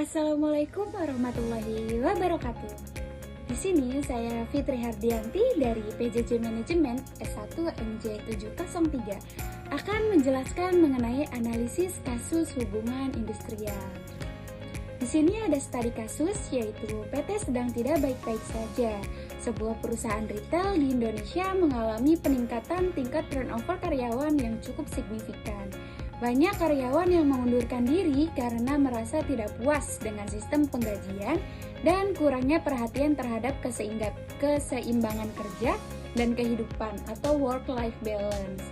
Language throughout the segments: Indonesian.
Assalamualaikum warahmatullahi wabarakatuh. Di sini saya Fitri Hardianti dari PJJ Manajemen S1 MJ703 akan menjelaskan mengenai analisis kasus hubungan industrial. Di sini ada studi kasus yaitu PT sedang tidak baik-baik saja. Sebuah perusahaan retail di Indonesia mengalami peningkatan tingkat turnover karyawan yang cukup signifikan. Banyak karyawan yang mengundurkan diri karena merasa tidak puas dengan sistem penggajian dan kurangnya perhatian terhadap keseimbangan kerja dan kehidupan atau work-life balance.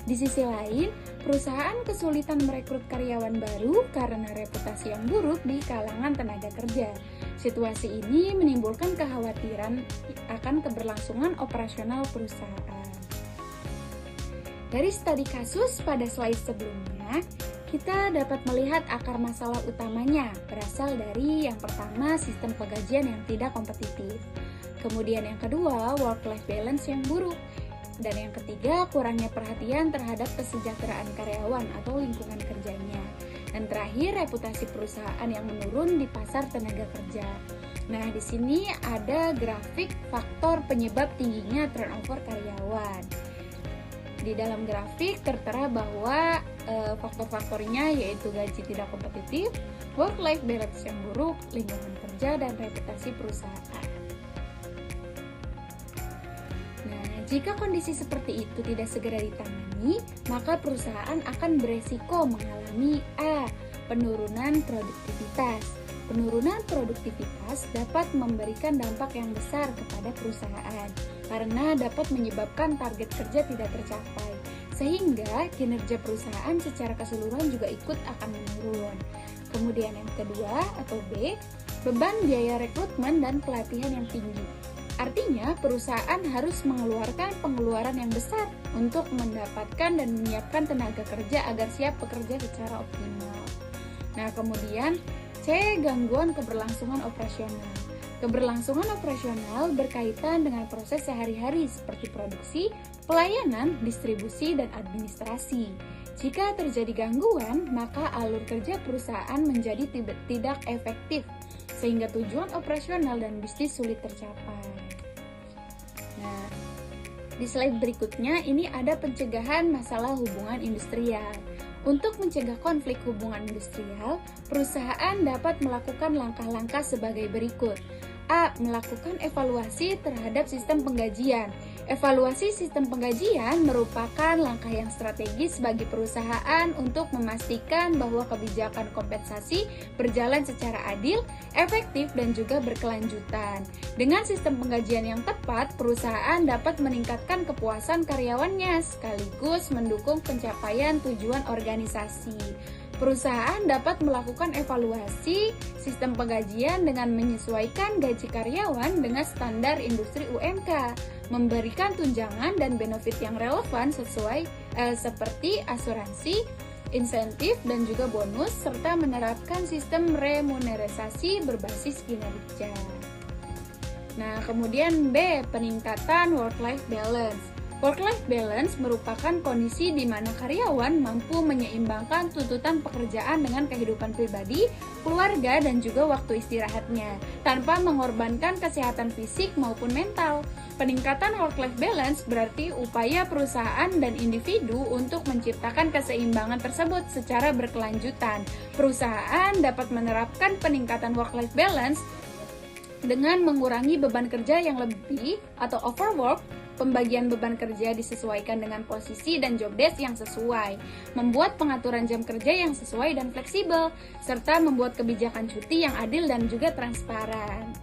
Di sisi lain, perusahaan kesulitan merekrut karyawan baru karena reputasi yang buruk di kalangan tenaga kerja. Situasi ini menimbulkan kekhawatiran akan keberlangsungan operasional perusahaan. Dari studi kasus pada slide sebelumnya, kita dapat melihat akar masalah utamanya berasal dari yang pertama sistem penggajian yang tidak kompetitif, kemudian yang kedua work-life balance yang buruk, dan yang ketiga kurangnya perhatian terhadap kesejahteraan karyawan atau lingkungan kerjanya, dan terakhir reputasi perusahaan yang menurun di pasar tenaga kerja. Nah, di sini ada grafik faktor penyebab tingginya turnover karyawan. Di dalam grafik tertera bahwa faktor-faktornya yaitu gaji tidak kompetitif, work-life balance yang buruk, lingkungan kerja, dan reputasi perusahaan. Nah, jika kondisi seperti itu tidak segera ditangani, maka perusahaan akan beresiko mengalami A. Penurunan produktivitas. Penurunan produktivitas dapat memberikan dampak yang besar kepada perusahaan karena dapat menyebabkan target kerja tidak tercapai, sehingga kinerja perusahaan secara keseluruhan juga ikut akan menurun. Kemudian yang kedua atau B, beban biaya rekrutmen dan pelatihan yang tinggi. Artinya perusahaan harus mengeluarkan pengeluaran yang besar untuk mendapatkan dan menyiapkan tenaga kerja agar siap bekerja secara optimal. Nah, kemudian C. Gangguan keberlangsungan operasional. Keberlangsungan operasional berkaitan dengan proses sehari-hari seperti produksi, pelayanan, distribusi, dan administrasi. Jika terjadi gangguan, maka alur kerja perusahaan menjadi tidak efektif, sehingga tujuan operasional dan bisnis sulit tercapai. Nah, di slide berikutnya ini ada pencegahan masalah hubungan industrial. Untuk mencegah konflik hubungan industrial, perusahaan dapat melakukan langkah-langkah sebagai berikut. A. Melakukan evaluasi terhadap sistem penggajian. Evaluasi sistem penggajian merupakan langkah yang strategis bagi perusahaan untuk memastikan bahwa kebijakan kompensasi berjalan secara adil, efektif, dan juga berkelanjutan. Dengan sistem penggajian yang tepat, perusahaan dapat meningkatkan kepuasan karyawannya sekaligus mendukung pencapaian tujuan organisasi. Perusahaan dapat melakukan evaluasi sistem penggajian dengan menyesuaikan gaji karyawan dengan standar industri UMK, memberikan tunjangan dan benefit yang relevan sesuai seperti asuransi, insentif, dan juga bonus, serta menerapkan sistem remunerasi berbasis kinerja. Nah, kemudian B. Peningkatan work-life balance. Work-life balance merupakan kondisi di mana karyawan mampu menyeimbangkan tuntutan pekerjaan dengan kehidupan pribadi, keluarga, dan juga waktu istirahatnya, tanpa mengorbankan kesehatan fisik maupun mental. Peningkatan work-life balance berarti upaya perusahaan dan individu untuk menciptakan keseimbangan tersebut secara berkelanjutan. Perusahaan dapat menerapkan peningkatan work-life balance dengan mengurangi beban kerja yang lebih atau overwork. Pembagian beban kerja disesuaikan dengan posisi dan job desk yang sesuai, membuat pengaturan jam kerja yang sesuai dan fleksibel, serta membuat kebijakan cuti yang adil dan juga transparan.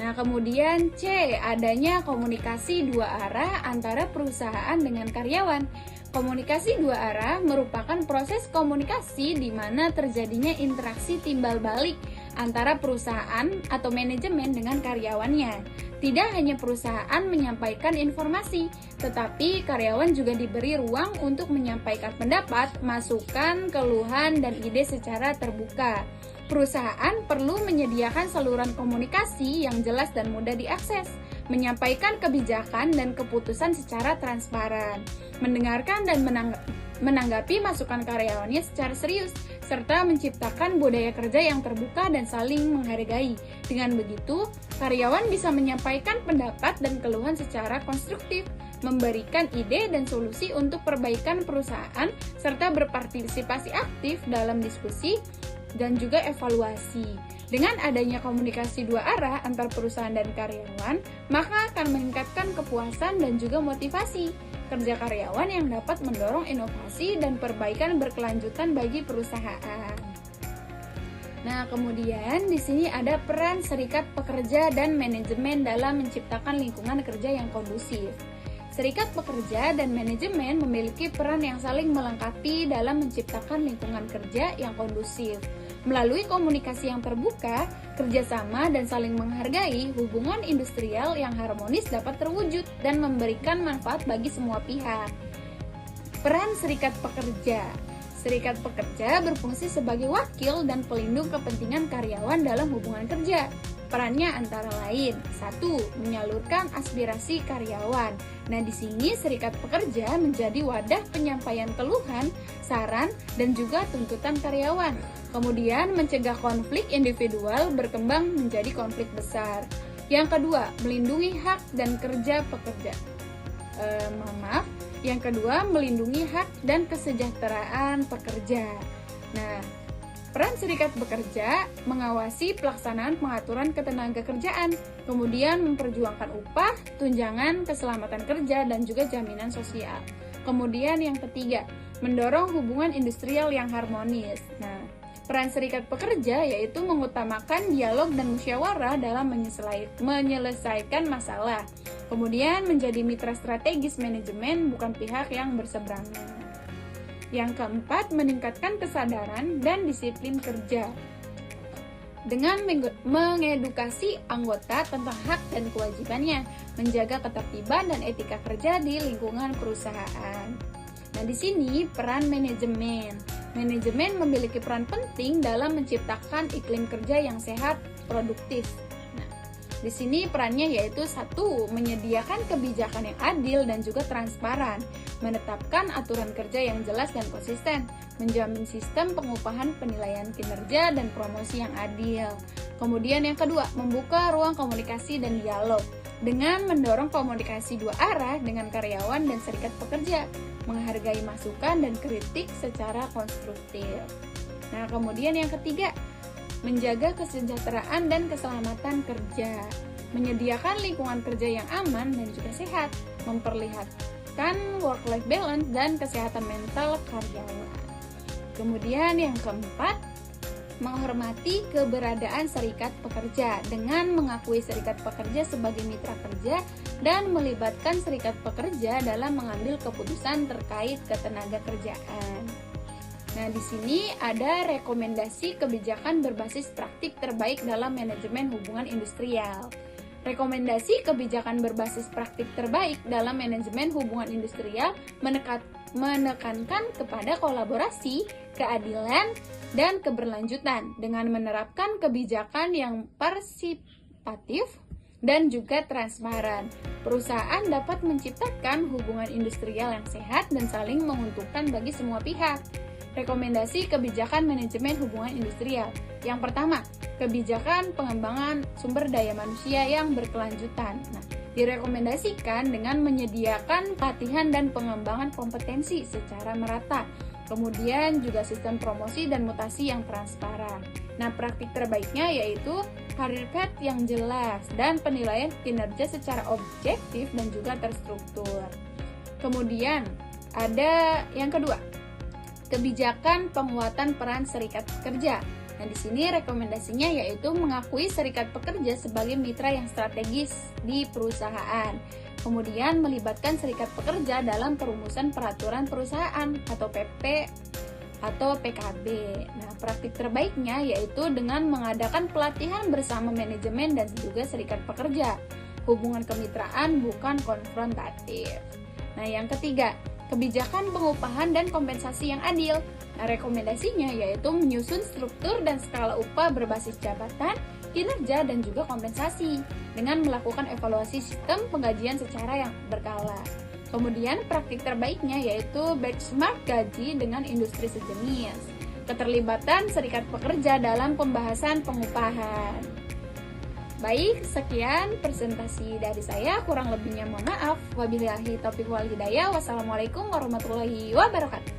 Nah, kemudian C. Adanya komunikasi dua arah antara perusahaan dengan karyawan. Komunikasi dua arah merupakan proses komunikasi di mana terjadinya interaksi timbal balik antara perusahaan atau manajemen dengan karyawannya. Tidak hanya perusahaan menyampaikan informasi, tetapi karyawan juga diberi ruang untuk menyampaikan pendapat, masukan, keluhan, dan ide secara terbuka. Perusahaan perlu menyediakan saluran komunikasi yang jelas dan mudah diakses, menyampaikan kebijakan dan keputusan secara transparan, mendengarkan dan menanggapi masukan karyawannya secara serius, serta menciptakan budaya kerja yang terbuka dan saling menghargai. Dengan begitu, karyawan bisa menyampaikan pendapat dan keluhan secara konstruktif, memberikan ide dan solusi untuk perbaikan perusahaan, serta berpartisipasi aktif dalam diskusi dan juga evaluasi. Dengan adanya komunikasi dua arah antar perusahaan dan karyawan, maka akan meningkatkan kepuasan dan juga motivasi kerja karyawan yang dapat mendorong inovasi dan perbaikan berkelanjutan bagi perusahaan. Nah, kemudian di sini ada peran serikat pekerja dan manajemen dalam menciptakan lingkungan kerja yang kondusif. Serikat pekerja dan manajemen memiliki peran yang saling melengkapi dalam menciptakan lingkungan kerja yang kondusif. Melalui komunikasi yang terbuka, kerjasama dan saling menghargai, hubungan industrial yang harmonis dapat terwujud dan memberikan manfaat bagi semua pihak. Peran serikat pekerja. Serikat pekerja berfungsi sebagai wakil dan pelindung kepentingan karyawan dalam hubungan kerja. Perannya antara lain, 1. Menyalurkan aspirasi karyawan. Nah, di sini serikat pekerja menjadi wadah penyampaian keluhan, saran, dan juga tuntutan karyawan. Kemudian mencegah konflik individual berkembang menjadi konflik besar. Yang kedua, melindungi hak dan kerja pekerja. Yang kedua, melindungi hak dan kesejahteraan pekerja. Nah, peran serikat pekerja mengawasi pelaksanaan pengaturan ketenaga kerjaan, kemudian memperjuangkan upah, tunjangan, keselamatan kerja, dan juga jaminan sosial. Kemudian yang ketiga, mendorong hubungan industrial yang harmonis. Nah, peran serikat pekerja yaitu mengutamakan dialog dan musyawarah dalam menyelesaikan masalah. Kemudian menjadi mitra strategis manajemen, bukan pihak yang berseberangan. Yang keempat, meningkatkan kesadaran dan disiplin kerja dengan mengedukasi anggota tentang hak dan kewajibannya, menjaga ketertiban dan etika kerja di lingkungan perusahaan. Nah, di sini peran manajemen. Manajemen memiliki peran penting dalam menciptakan iklim kerja yang sehat, produktif. Di sini perannya yaitu 1. Menyediakan kebijakan yang adil dan juga transparan, menetapkan aturan kerja yang jelas dan konsisten, menjamin sistem pengupahan, penilaian kinerja, dan promosi yang adil. Kemudian yang kedua, membuka ruang komunikasi dan dialog dengan mendorong komunikasi dua arah dengan karyawan dan serikat pekerja, menghargai masukan dan kritik secara konstruktif. Nah, kemudian yang ketiga, menjaga kesejahteraan dan keselamatan kerja, menyediakan lingkungan kerja yang aman dan juga sehat, memperlihatkan work-life balance dan kesehatan mental karyawan. Kemudian yang keempat, menghormati keberadaan serikat pekerja dengan mengakui serikat pekerja sebagai mitra kerja dan melibatkan serikat pekerja dalam mengambil keputusan terkait ketenaga kerjaan. Nah, di sini ada rekomendasi kebijakan berbasis praktik terbaik dalam manajemen hubungan industrial. Rekomendasi kebijakan berbasis praktik terbaik dalam manajemen hubungan industrial menekankan kepada kolaborasi, keadilan, dan keberlanjutan dengan menerapkan kebijakan yang partisipatif dan juga transparan. Perusahaan dapat menciptakan hubungan industrial yang sehat dan saling menguntungkan bagi semua pihak. Rekomendasi kebijakan manajemen hubungan industrial. Yang pertama, kebijakan pengembangan sumber daya manusia yang berkelanjutan. Nah, direkomendasikan dengan menyediakan pelatihan dan pengembangan kompetensi secara merata. Kemudian juga sistem promosi dan mutasi yang transparan. Nah, praktik terbaiknya yaitu career path yang jelas dan penilaian kinerja secara objektif dan juga terstruktur. Kemudian ada yang kedua, kebijakan penguatan peran serikat pekerja. Nah, di sini rekomendasinya yaitu mengakui serikat pekerja sebagai mitra yang strategis di perusahaan. Kemudian melibatkan serikat pekerja dalam perumusan peraturan perusahaan atau PP atau PKB. Nah, praktik terbaiknya yaitu dengan mengadakan pelatihan bersama manajemen dan juga serikat pekerja. Hubungan kemitraan bukan konfrontatif. Nah, yang ketiga, kebijakan pengupahan dan kompensasi yang adil. Nah, rekomendasinya yaitu menyusun struktur dan skala upah berbasis jabatan, kinerja, dan juga kompensasi dengan melakukan evaluasi sistem penggajian secara yang berkala. Kemudian praktik terbaiknya yaitu benchmark gaji dengan industri sejenis. Keterlibatan serikat pekerja dalam pembahasan pengupahan. Baik, sekian presentasi dari saya. Kurang lebihnya mohon maaf. Wabillahi taufiq wal hidayah. Wassalamualaikum warahmatullahi wabarakatuh.